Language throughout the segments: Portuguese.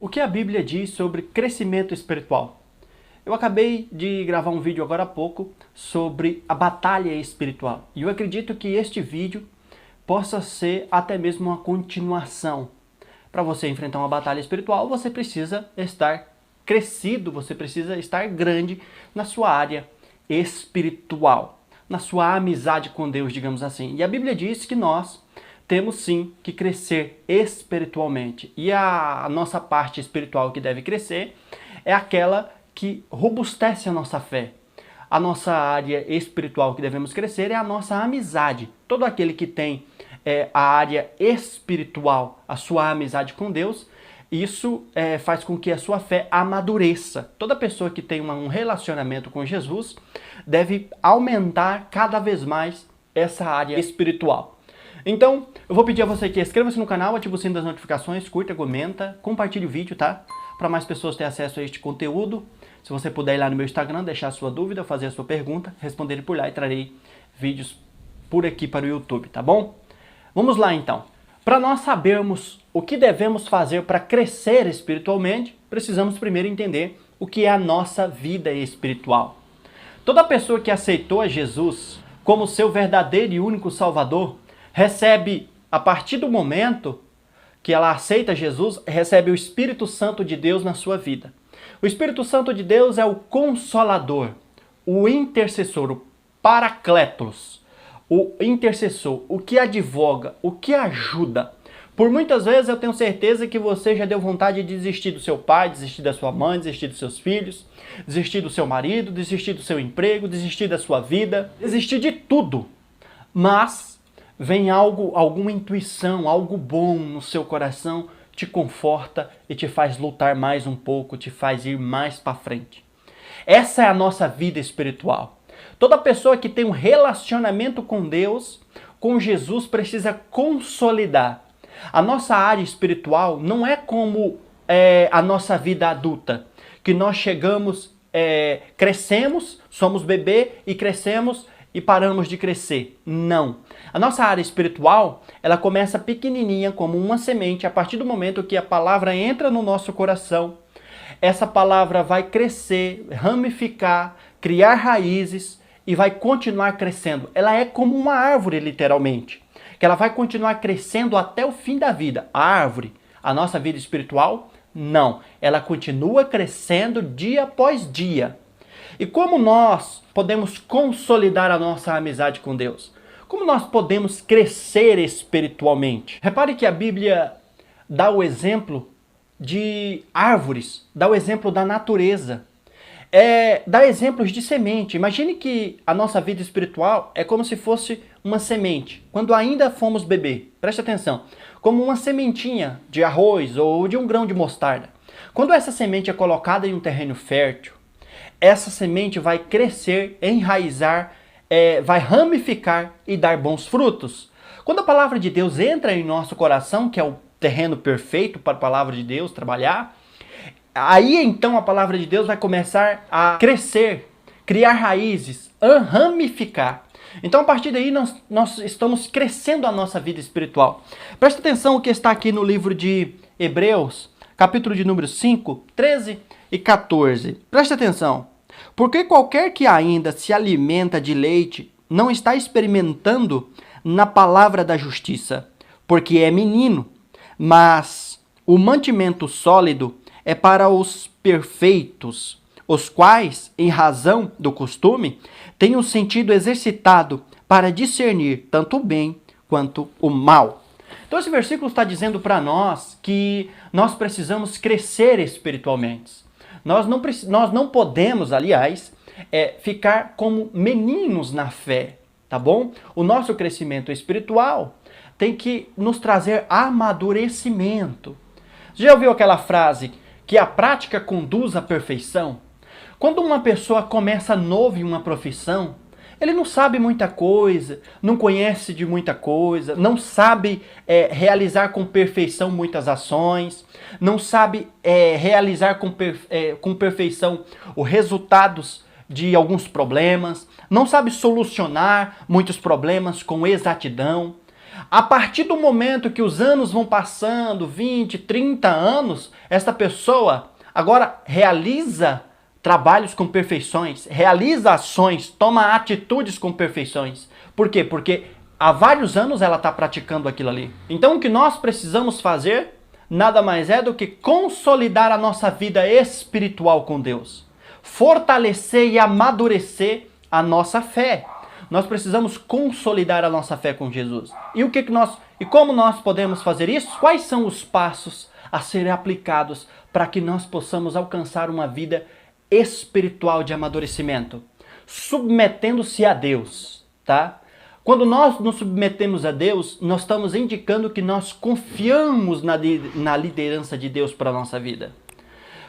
O que a Bíblia diz sobre crescimento espiritual? Eu acabei de gravar um vídeo agora há pouco sobre a batalha espiritual. E eu acredito que este vídeo possa ser até mesmo uma continuação. Para você enfrentar uma batalha espiritual, você precisa estar crescido, você precisa estar grande na sua área espiritual, na sua amizade com Deus, digamos assim. E a Bíblia diz que nós temos sim que crescer espiritualmente. E a nossa parte espiritual que deve crescer é aquela que robustece a nossa fé. A nossa área espiritual que devemos crescer é a nossa amizade. Todo aquele que tem a área espiritual, a sua amizade com Deus, isso faz com que a sua fé amadureça. Toda pessoa que tem um relacionamento com Jesus deve aumentar cada vez mais essa área espiritual. Então, eu vou pedir a você que inscreva-se no canal, ative o sino das notificações, curta, comenta, compartilhe o vídeo, tá? Para mais pessoas terem acesso a este conteúdo. Se você puder ir lá no meu Instagram, deixar a sua dúvida, fazer a sua pergunta, responder por lá e trarei vídeos por aqui para o YouTube, tá bom? Vamos lá então. Para nós sabermos o que devemos fazer para crescer espiritualmente, precisamos primeiro entender o que é a nossa vida espiritual. Toda pessoa que aceitou a Jesus como seu verdadeiro e único Salvador, recebe, a partir do momento que ela aceita Jesus, recebe o Espírito Santo de Deus na sua vida. O Espírito Santo de Deus é o Consolador, o intercessor, o Paracletos, o intercessor, o que advoga, o que ajuda. Por muitas vezes eu tenho certeza que você já deu vontade de desistir do seu pai, desistir da sua mãe, desistir dos seus filhos, desistir do seu marido, desistir do seu emprego, desistir da sua vida, desistir de tudo. Mas vem alguma intuição, algo bom no seu coração, te conforta e te faz lutar mais um pouco, te faz ir mais para frente. Essa é a nossa vida espiritual. Toda pessoa que tem um relacionamento com Deus, com Jesus, precisa consolidar. A nossa área espiritual não é como a nossa vida adulta, que nós chegamos, crescemos, somos bebê e crescemos e paramos de crescer. Não. A nossa área espiritual, ela começa pequenininha como uma semente. A partir do momento que a palavra entra no nosso coração, essa palavra vai crescer, ramificar, criar raízes e vai continuar crescendo. Ela é como uma árvore, literalmente, que ela vai continuar crescendo até o fim da vida. A árvore, a nossa vida espiritual, não. Ela continua crescendo dia após dia. E como nós podemos consolidar a nossa amizade com Deus? Como nós podemos crescer espiritualmente? Repare que a Bíblia dá o exemplo de árvores, dá o exemplo da natureza, dá exemplos de semente. Imagine que a nossa vida espiritual é como se fosse uma semente, quando ainda fomos bebê. Preste atenção, como uma sementinha de arroz ou de um grão de mostarda. Quando essa semente é colocada em um terreno fértil, essa semente vai crescer, enraizar, vai ramificar e dar bons frutos. Quando a palavra de Deus entra em nosso coração, que é o terreno perfeito para a palavra de Deus trabalhar, aí então a palavra de Deus vai começar a crescer, criar raízes, ramificar. Então a partir daí nós estamos crescendo a nossa vida espiritual. Presta atenção o que está aqui no livro de Hebreus, capítulo de número 5, 13 e 14. Presta atenção. Porque qualquer que ainda se alimenta de leite não está experimentando na palavra da justiça, porque é menino. Mas o mantimento sólido é para os perfeitos, os quais, em razão do costume, têm o sentido exercitado para discernir tanto o bem quanto o mal. Então esse versículo está dizendo para nós que nós precisamos crescer espiritualmente. Nós não podemos, aliás, ficar como meninos na fé, tá bom? O nosso crescimento espiritual tem que nos trazer amadurecimento. Já ouviu aquela frase que a prática conduz à perfeição? Quando uma pessoa começa novo em uma profissão, ele não sabe muita coisa, não conhece de muita coisa, não sabe realizar com perfeição muitas ações, não sabe realizar com perfeição os resultados de alguns problemas, não sabe solucionar muitos problemas com exatidão. A partir do momento que os anos vão passando, 20, 30 anos, esta pessoa agora realiza trabalhos com perfeições, realiza ações, toma atitudes com perfeições. Por quê? Porque há vários anos ela está praticando aquilo ali. Então o que nós precisamos fazer nada mais é do que consolidar a nossa vida espiritual com Deus. Fortalecer e amadurecer a nossa fé. Nós precisamos consolidar a nossa fé com Jesus. E como nós podemos fazer isso? Quais são os passos a serem aplicados para que nós possamos alcançar uma vida espiritual de amadurecimento? Submetendo-se a Deus, tá? Quando nós nos submetemos a Deus, nós estamos indicando que nós confiamos na liderança de Deus para a nossa vida.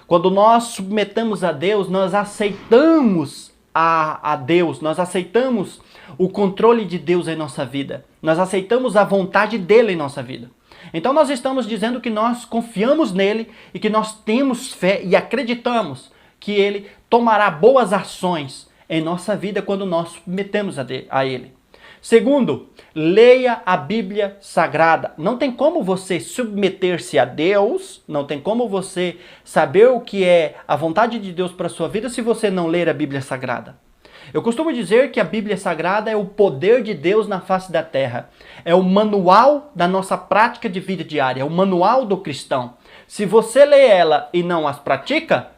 Quando nós submetemos a Deus, nós aceitamos a Deus, nós aceitamos o controle de Deus em nossa vida. Nós aceitamos a vontade dele em nossa vida. Então nós estamos dizendo que nós confiamos nele e que nós temos fé e acreditamos que ele tomará boas ações em nossa vida quando nós submetemos a ele. Segundo, leia a Bíblia Sagrada. Não tem como você submeter-se a Deus, não tem como você saber o que é a vontade de Deus para a sua vida se você não ler a Bíblia Sagrada. Eu costumo dizer que a Bíblia Sagrada é o poder de Deus na face da terra. É o manual da nossa prática de vida diária, é o manual do cristão. Se você lê ela e não as pratica,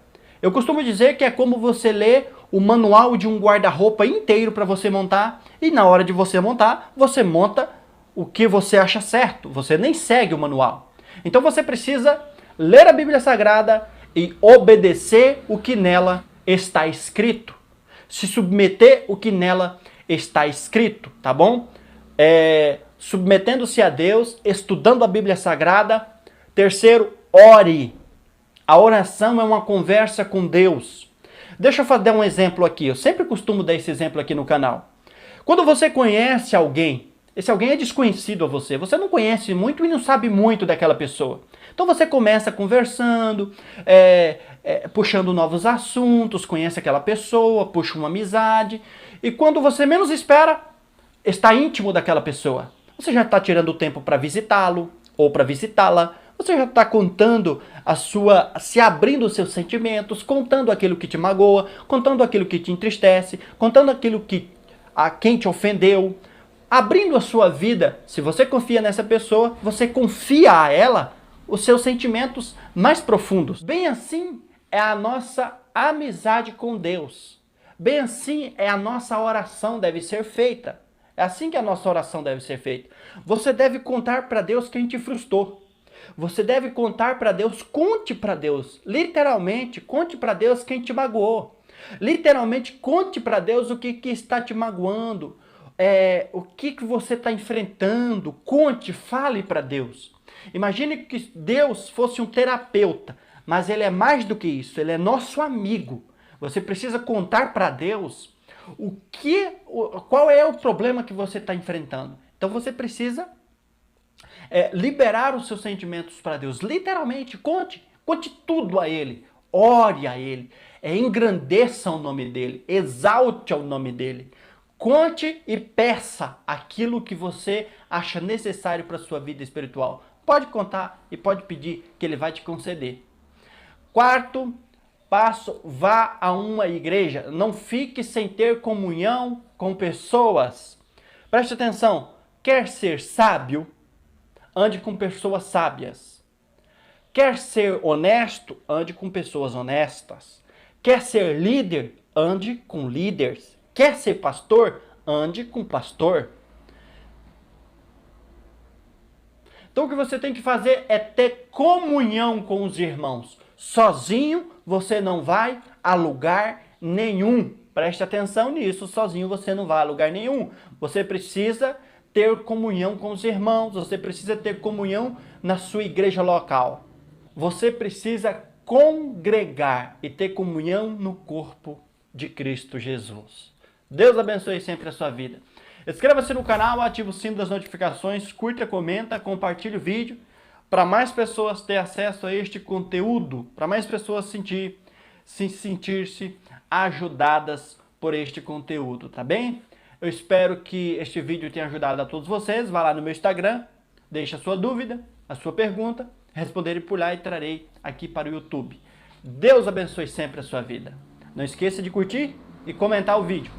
eu costumo dizer que é como você lê o manual de um guarda-roupa inteiro para você montar, e na hora de você montar, você monta o que você acha certo, você nem segue o manual. Então você precisa ler a Bíblia Sagrada e obedecer o que nela está escrito. Se submeter o que nela está escrito, tá bom? Submetendo-se a Deus, estudando a Bíblia Sagrada. Terceiro, ore. A oração é uma conversa com Deus. Deixa eu dar um exemplo aqui. Eu sempre costumo dar esse exemplo aqui no canal. Quando você conhece alguém, esse alguém é desconhecido a você, você não conhece muito e não sabe muito daquela pessoa. Então você começa conversando, puxando novos assuntos, conhece aquela pessoa, puxa uma amizade. E quando você menos espera, está íntimo daquela pessoa. Você já está tirando tempo para visitá-lo ou para visitá-la. Você já está contando se abrindo os seus sentimentos, contando aquilo que te magoa, contando aquilo que te entristece, contando aquilo a quem te ofendeu, abrindo a sua vida. Se você confia nessa pessoa, você confia a ela os seus sentimentos mais profundos. Bem assim é a nossa amizade com Deus. Bem assim é a nossa oração deve ser feita. É assim que a nossa oração deve ser feita. Você deve contar para Deus quem te frustrou. Você deve contar para Deus, conte para Deus, literalmente, conte para Deus quem te magoou. Literalmente, conte para Deus o que está te magoando, o que você está enfrentando. Conte, fale para Deus. Imagine que Deus fosse um terapeuta, mas ele é mais do que isso, ele é nosso amigo. Você precisa contar para Deus qual é o problema que você está enfrentando. Então você precisa liberar os seus sentimentos para Deus. Literalmente, conte tudo a Ele. Ore a Ele. Engrandeça o nome dEle. Exalte o nome dEle. Conte e peça aquilo que você acha necessário para a sua vida espiritual. Pode contar e pode pedir que Ele vai te conceder. Quarto passo, vá a uma igreja. Não fique sem ter comunhão com pessoas. Preste atenção. Quer ser sábio? Ande com pessoas sábias. Quer ser honesto? Ande com pessoas honestas. Quer ser líder? Ande com líderes. Quer ser pastor? Ande com pastor. Então o que você tem que fazer é ter comunhão com os irmãos. Sozinho você não vai a lugar nenhum. Preste atenção nisso, sozinho você não vai a lugar nenhum. Você precisa ter comunhão com os irmãos, você precisa ter comunhão na sua igreja local. Você precisa congregar e ter comunhão no corpo de Cristo Jesus. Deus abençoe sempre a sua vida. Inscreva-se no canal, ative o sino das notificações, curta, comenta, compartilhe o vídeo para mais pessoas ter acesso a este conteúdo, para mais pessoas sentir-se ajudadas por este conteúdo, tá bem? Eu espero que este vídeo tenha ajudado a todos vocês. Vá lá no meu Instagram, deixe a sua dúvida, a sua pergunta, responderei por lá e trarei aqui para o YouTube. Deus abençoe sempre a sua vida. Não esqueça de curtir e comentar o vídeo.